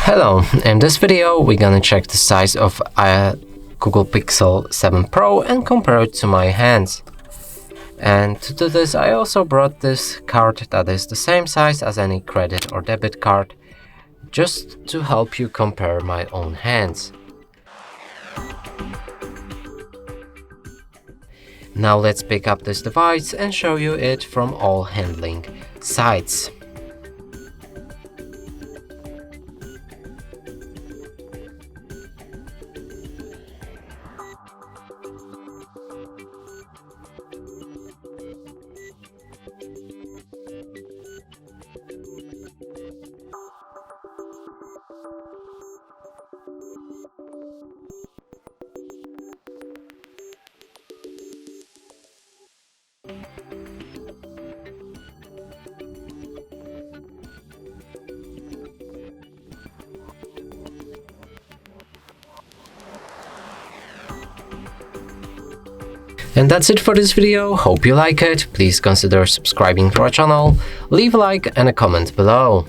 Hello, in this video we're gonna check the size of a Google Pixel 7 Pro and compare it to my hands. And to do this I also brought this card that is the same size as any credit or debit card, just to help you compare my own hands. Now let's pick up this device and show you it from all handling sides. And that's it for this video. Hope you like it. Please consider subscribing to our channel, leave a like and a comment below.